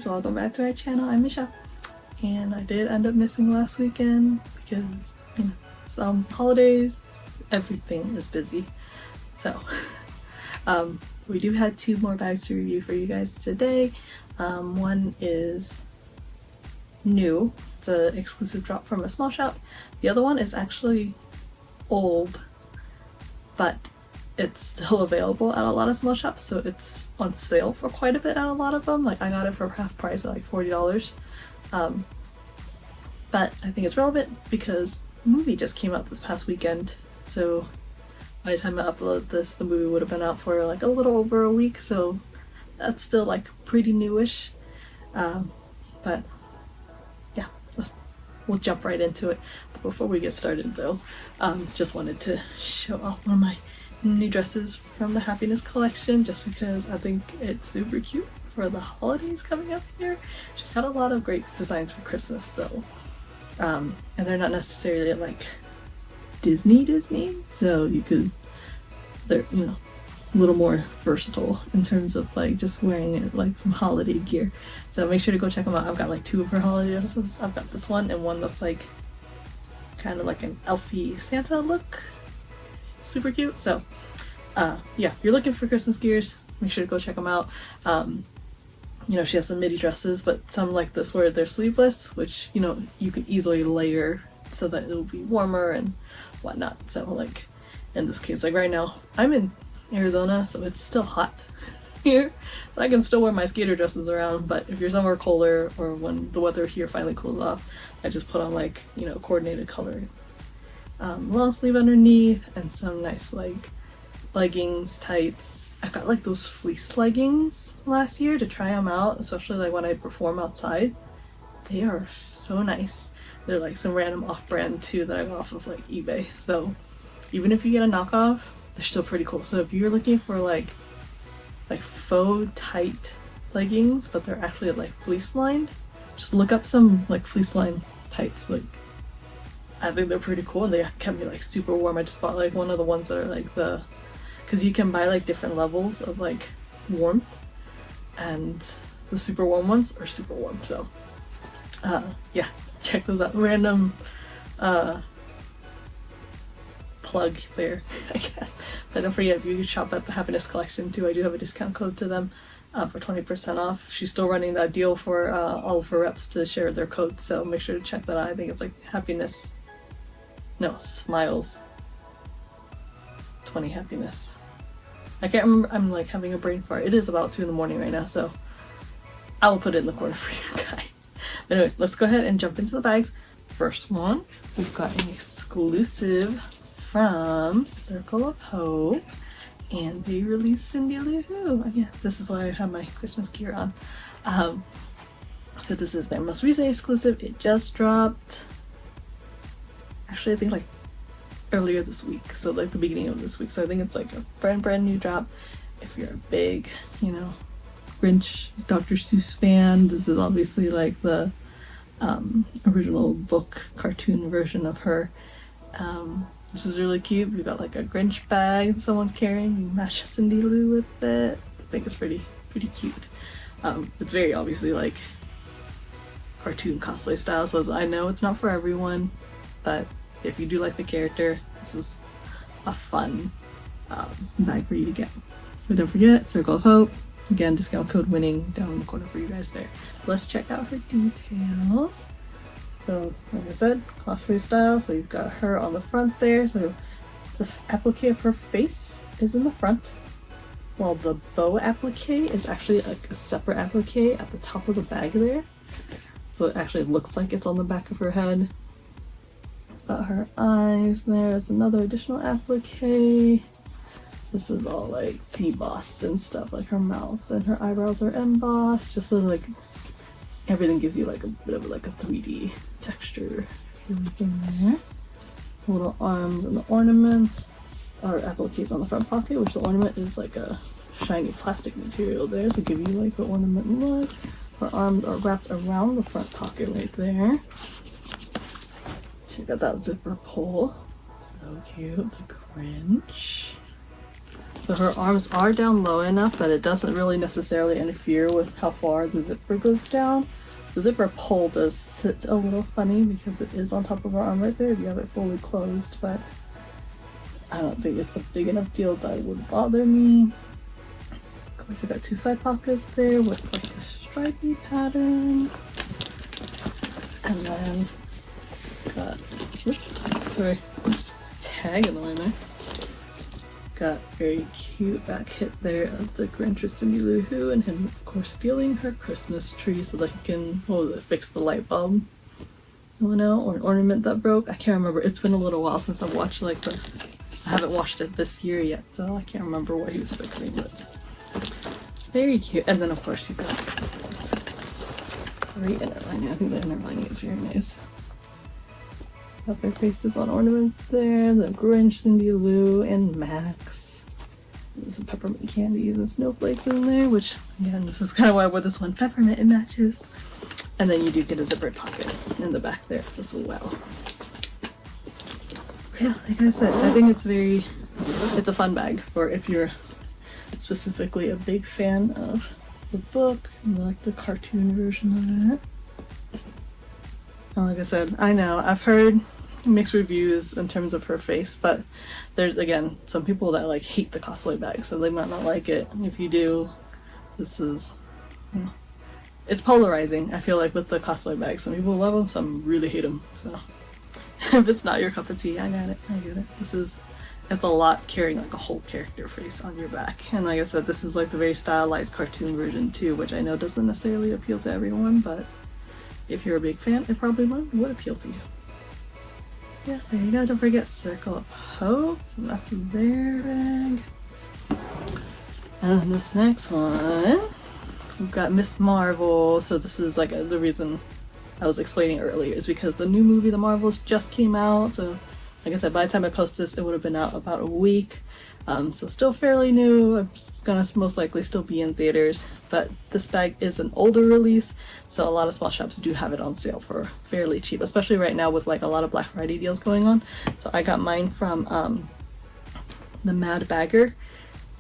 welcome back to our channel. I'm Michelle, and I did end up missing last weekend because, you know, some holidays, everything is busy. So we do have 2 more bags to review for you guys today. One is new, it's an exclusive drop from a small shop. The other one is actually old, but it's still available at a lot of small shops, so it's on sale for quite a bit at a lot of them. Like, I got it for half price at like $40. But I think it's relevant because the movie just came out this past weekend, so by the time I upload this, the movie would have been out for like a little over a week, so that's still like pretty newish. But yeah, we'll jump right into it. But before we get started though, just wanted to show off one of my new dresses from the Happiness collection, just because I think it's super cute for the holidays coming up here. She's got a lot of great designs for Christmas, so and they're not necessarily like Disney, so they're, you know, a little more versatile in terms of like just wearing it like some holiday gear. So make sure to go check them out. I've got like 2 of her holiday dresses. I've got this one and one that's like kind of like an elfy Santa look. Super cute. So yeah, if you're looking for Christmas gears, make sure to go check them out. You know, she has some midi dresses, but some like this where they're sleeveless, which, you know, you can easily layer so that it'll be warmer and whatnot. So like in this case, like right now I'm in Arizona, so it's still hot here, so I can still wear my skater dresses around. But if you're somewhere colder, or when the weather here finally cools off, I just put on like, you know, coordinated color long sleeve underneath and some nice like leggings, tights. I got like those fleece leggings last year to try them out, especially like when I perform outside. They are so nice. They're like some random off-brand too that I got off of like eBay. So even if you get a knockoff, they're still pretty cool. So if you're looking for like faux tight leggings, but they're actually like fleece lined, just look up some like fleece lined tights. Like, I think they're pretty cool and they kept me like super warm. I just bought like one of the ones that are like because you can buy like different levels of like warmth, and the super warm ones are super warm. So yeah, check those out. Random plug there, I guess. But don't forget, if you shop at the Happiness collection too, I do have a discount code to them for 20% off. She's still running that deal for all of her reps to share their codes, so make sure to check that out. I think it's like Smiles 20 Happiness. I can't remember. I'm like having a brain fart. It is about 2 in the morning right now, so I will put it in the corner for you guys. But anyways, let's go ahead and jump into the bags. First one, we've got an exclusive from Circle of Hope, and they released Cindy Lou Who. Again, this is why I have my Christmas gear on. But this is their most recent exclusive. It just dropped, actually I think like earlier this week, so like the beginning of this week. So I think it's like a brand new drop. If you're a big, you know, Grinch, Dr. Seuss fan, this is obviously like the original book cartoon version of her. This is really cute. We've got like a Grinch bag someone's carrying. You match Cindy Lou with it. I think it's pretty cute. It's very obviously like cartoon cosplay style, so I know it's not for everyone, but if you do like the character, this was a fun bag for you to get. But don't forget, Circle of Hope. Again, discount code winning down in the corner for you guys there. Let's check out her details. So, like I said, cosplay style. So you've got her on the front there. So the applique of her face is in the front, while the bow applique is actually like a separate applique at the top of the bag there. So it actually looks like it's on the back of her head. Got her eyes. There's another additional applique. This is all like debossed and stuff, like her mouth and her eyebrows are embossed, just so like everything gives you like a bit of like a 3D texture feeling there. Little arms and the ornaments are appliques on the front pocket, which the ornament is like a shiny plastic material there to give you like the ornament look. Her arms are wrapped around the front pocket right there. She got that zipper pull. So cute. The Grinch. So her arms are down low enough that it doesn't really necessarily interfere with how far the zipper goes down. The zipper pull does sit a little funny because it is on top of her arm right there if you have it fully closed, but I don't think it's a big enough deal that it would bother me. Of course, we got 2 side pockets there with like a stripy pattern. And then got, tag in the way there. Got very cute back hit there of the Grinch or Cindy Lou Who, and him of course stealing her Christmas tree so that he can fix the light bulb going out, or an ornament that broke. I can't remember. It's been a little while since I've watched I haven't watched it this year yet, so I can't remember what he was fixing, but very cute. And then of course you've got this great inner lining. I think the inner lining is very nice. Got their faces on ornaments there, the Grinch, Cindy Lou, and Max. There's some peppermint candies and snowflakes in there, which, again, this is kind of why I wore this one. Peppermint, it matches. And then you do get a zippered pocket in the back there as well. Yeah, like I said, I think it's a fun bag for if you're specifically a big fan of the book and like the cartoon version of it. And like I said, I know, I've heard mixed reviews in terms of her face, but there's, again, some people that like hate the cosplay bag, so they might not like it. If you do, this is, it's polarizing. I feel like with the cosplay bag, some people love them, some really hate them. So if it's not your cup of tea, I get it. It's a lot carrying like a whole character face on your back. And like I said, this is like the very stylized cartoon version too, which I know doesn't necessarily appeal to everyone, but if you're a big fan, it probably would appeal to you. Yeah, there you go. Don't forget Circle of Hope. So that's their bag. And then this next one, we've got Miss Marvel. So this is like the reason I was explaining earlier is because the new movie, The Marvels, just came out. So like I said, by the time I post this, it would have been out about a week. So still fairly new. It's gonna most likely still be in theaters, but this bag is an older release, so a lot of small shops do have it on sale for fairly cheap, especially right now with like a lot of Black Friday deals going on. So I got mine from the Mad Bagger,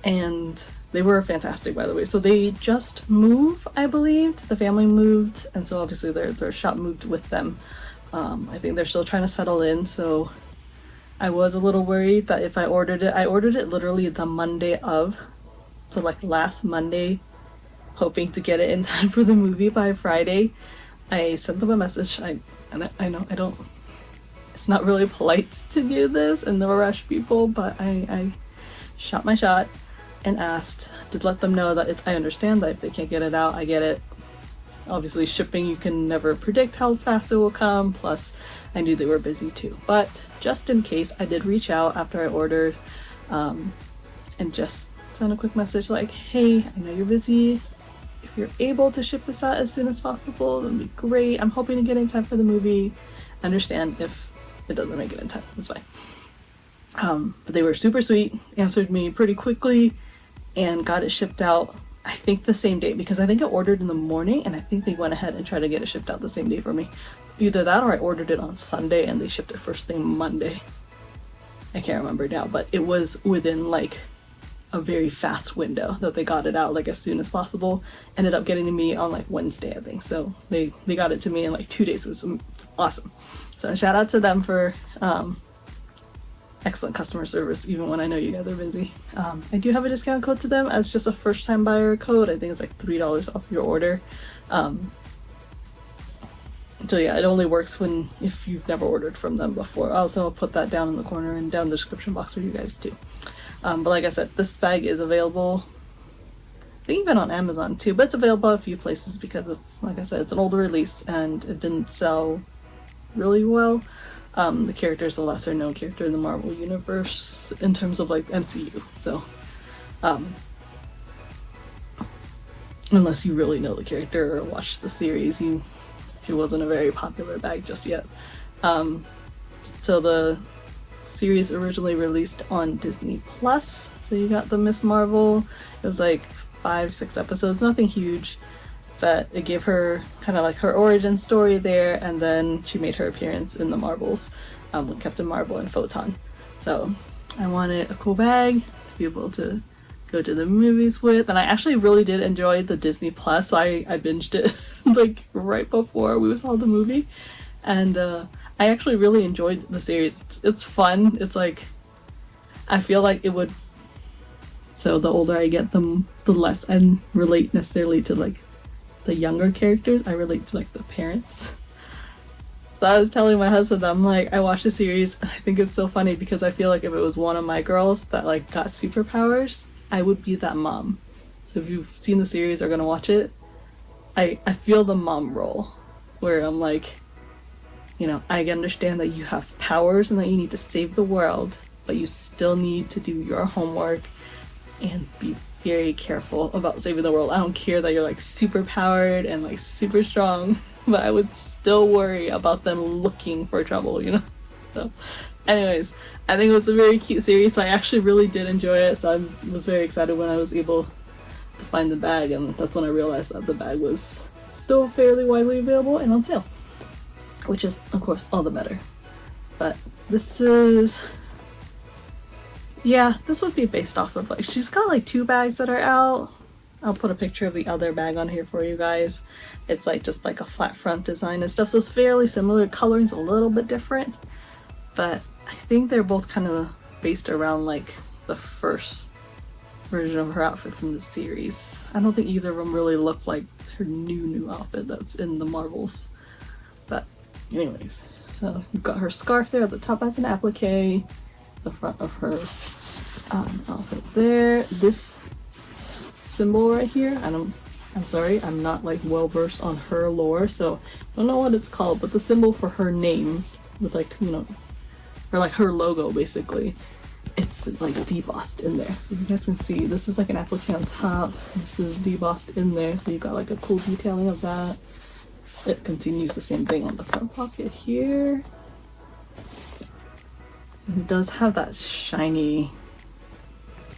and they were fantastic, by the way. So they just moved, I believed. The family moved, and so obviously their shop moved with them. I think they're still trying to settle in, so I was a little worried that if I ordered it literally the Monday of, so like last Monday, hoping to get it in time for the movie by Friday. I sent them a message. I know I don't, it's not really polite to do this and never rush people, but I shot my shot and asked to let them know that I understand that if they can't get it out, I get it. Obviously shipping, you can never predict how fast it will come, plus I knew they were busy too. But just in case, I did reach out after I ordered and just send a quick message like, hey, I know you're busy. If you're able to ship this out as soon as possible, that'd be great. I'm hoping to get in time for the movie. Understand if it doesn't make it in time, that's fine. But they were super sweet, answered me pretty quickly, and got it shipped out, I think the same day, because I think I ordered in the morning and I think they went ahead and tried to get it shipped out the same day for me. Either that or I ordered it on Sunday and they shipped it first thing Monday. I can't remember now, but it was within like a very fast window that they got it out, like as soon as possible. Ended up getting to me on like Wednesday, I think. So they got it to me in like 2 days. It was awesome. So shout out to them for excellent customer service, even when I know you guys are busy. I do have a discount code to them as just a first time buyer code. I think it's like $3 off your order. So yeah, it only works if you've never ordered from them before. I'll put that down in the corner and down in the description box for you guys too. But like I said, this bag is available, I think even on Amazon too, but it's available at a few places because it's, like I said, it's an older release and it didn't sell really well. The character is a lesser known character in the Marvel universe in terms of like MCU, so unless you really know the character or watch the series, she wasn't a very popular bag just yet. So the series originally released on Disney Plus, so you got the Miss Marvel. It was like 5-6 episodes, nothing huge, but it gave her kind of like her origin story there, and then she made her appearance in the Marvels with Captain Marvel and Photon. So I wanted a cool bag to be able to go to the movies with. And I actually really did enjoy the Disney Plus, so I binged it like right before we saw the movie. And I actually really enjoyed the series. It's fun. It's like, I feel like it would, so the older I get, the less I relate necessarily to like the younger characters. I relate to like the parents. So I was telling my husband that I'm like, I watched the series and I think it's so funny because I feel like if it was one of my girls that like got superpowers, I would be that mom. So if you've seen the series or gonna watch it, I feel the mom role where I'm like, you know, I understand that you have powers and that you need to save the world, but you still need to do your homework and be very careful about saving the world. I don't care that you're like super powered and like super strong, but I would still worry about them looking for trouble, you know? So anyways, I think it was a very cute series, so I actually really did enjoy it. So I was very excited when I was able to find the bag, and that's when I realized that the bag was still fairly widely available and on sale, which is of course all the better. But this is, yeah, this would be based off of like, she's got like 2 bags that are out. I'll put a picture of the other bag on here for you guys. It's like just like a flat front design and stuff, so it's fairly similar. Coloring's a little bit different, but I think they're both kind of based around like the first version of her outfit from the series. I don't think either of them really look like her new outfit that's in the Marvels. But anyways, so you've got her scarf there at the top as an applique, the front of her outfit there. This symbol right here, I'm sorry, I'm not like well versed on her lore, so I don't know what it's called, but the symbol for her name with like, you know, or like her logo basically, it's like debossed in there. So you guys can see this is like an applique on top, this is debossed in there, so you got like a cool detailing of that. It continues the same thing on the front pocket here. It does have that shiny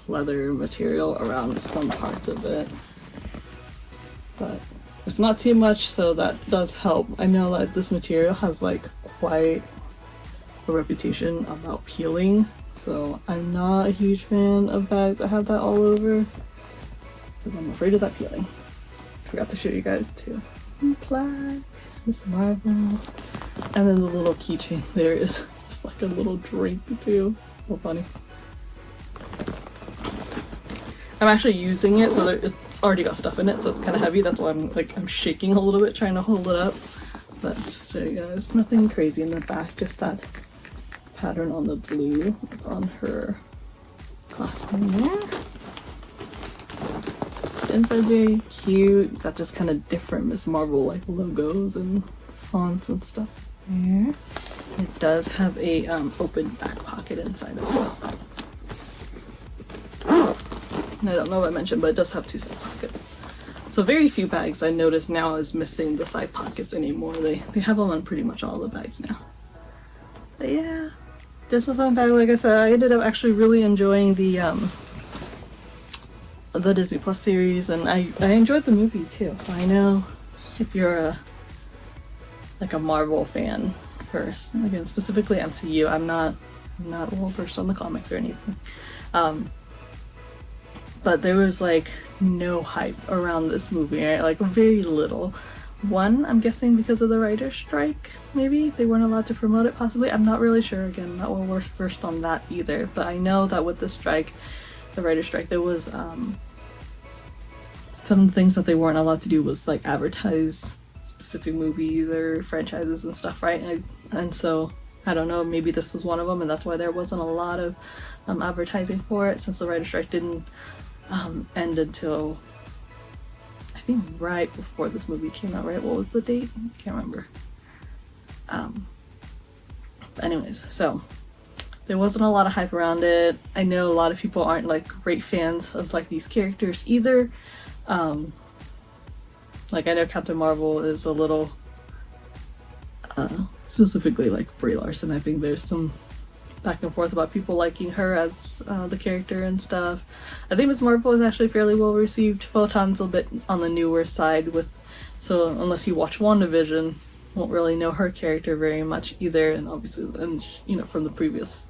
leather material around some parts of it, but it's not too much, so that does help. I know that this material has like quite a reputation about peeling, so I'm not a huge fan of bags that have that all over because I'm afraid of that peeling. Forgot to show you guys too. Plaque, Miss Marvel, and then the little keychain there is just like a little drink too. So funny. I'm actually using it, so it's already got stuff in it, so it's kind of heavy. That's why I'm shaking a little bit trying to hold it up. But just so you guys, nothing crazy in the back, just that pattern on the blue that's on her costume there. The inside's very cute. Got just kind of different Miss Marvel like logos and fonts and stuff there. It does have a open back pocket inside as well. And I don't know what I mentioned, but it does have 2 side pockets. So very few bags I notice now is missing the side pockets anymore. They have them on pretty much all the bags now. But yeah, just a fun bag. Like I said, I ended up actually really enjoying the Disney Plus series, and I enjoyed the movie too. I know if you're a Marvel fan first, again specifically MCU, I'm not well versed on the comics or anything. But there was like no hype around this movie, right? Like very little. One, I'm guessing because of the writer's strike, maybe? They weren't allowed to promote it, possibly? I'm not really sure, again, I'm not well versed on that either. But I know that with the strike, the writer's strike, there was some of the things that they weren't allowed to do was like advertise specific movies or franchises and stuff, right? And so, I don't know, maybe this was one of them, and that's why there wasn't a lot of advertising for it, since the writer's strike didn't end until I think right before this movie came out, right? What was the date? I can't remember. But anyways, so there wasn't a lot of hype around it. I know a lot of people aren't like great fans of like these characters either. Like I know Captain Marvel is a little specifically like Brie Larson. I think there's some back and forth about people liking her as the character and stuff. I think Ms. Marvel is actually fairly well received. Photon's a bit on the newer side so unless you watch WandaVision, won't really know her character very much either, and obviously, and you know, from the previous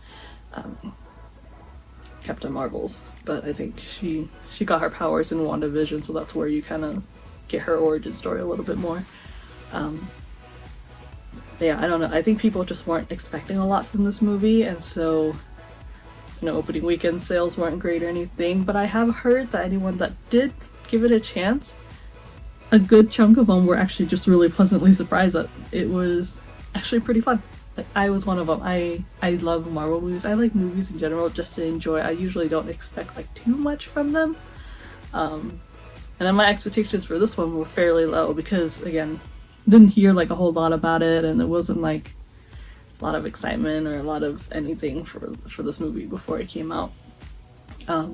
Captain Marvel's, but I think she got her powers in WandaVision, so that's where you kind of get her origin story a little bit more. Yeah, I don't know. I think people just weren't expecting a lot from this movie, and so, opening weekend sales weren't great or anything, but I have heard that anyone that did give it a chance, a good chunk of them were actually just really pleasantly surprised that it was actually pretty fun. Like, I was one of them. I love Marvel movies. I like movies in general just to enjoy. I usually don't expect like too much from them. And then my expectations for this one were fairly low because, again, didn't hear like a whole lot about it, and there wasn't like a lot of excitement or a lot of anything for this movie before it came out. So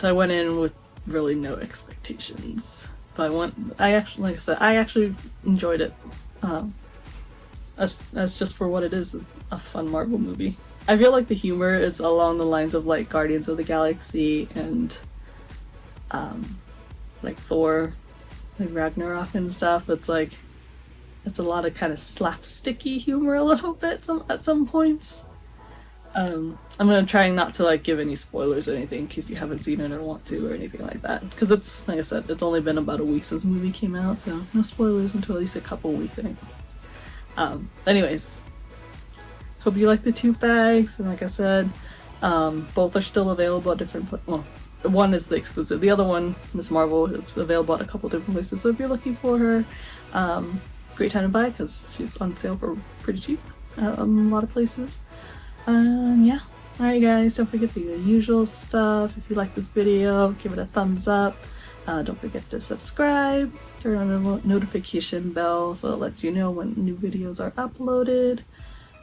I went in with really no expectations. But I actually enjoyed it. As just for what it is a fun Marvel movie. I feel like the humor is along the lines of like Guardians of the Galaxy and like Thor, like Ragnarok and stuff. It's like it's a lot of kind of slapsticky humor a little bit at some points. I'm gonna try not to like give any spoilers or anything in case you haven't seen it or want to or anything like that, because it's, like I said, it's only been about a week since the movie came out, so no spoilers until at least a couple weeks, I think. Anyways, hope you like the 2 bags, and like I said, both are still available at different well, one is the exclusive, the other one, Miss Marvel, it's available at a couple different places, so if you're looking for her, it's a great time to buy because she's on sale for pretty cheap at a lot of places. Yeah. Alright guys, don't forget to do the usual stuff. If you like this video, give it a thumbs up. Don't forget to subscribe, turn on the notification bell so it lets you know when new videos are uploaded.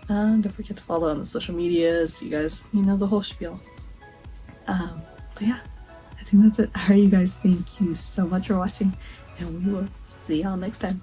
Don't forget to follow on the social medias. You guys, the whole spiel. But yeah, I think that's it. Alright you guys, thank you so much for watching, and we will see y'all next time.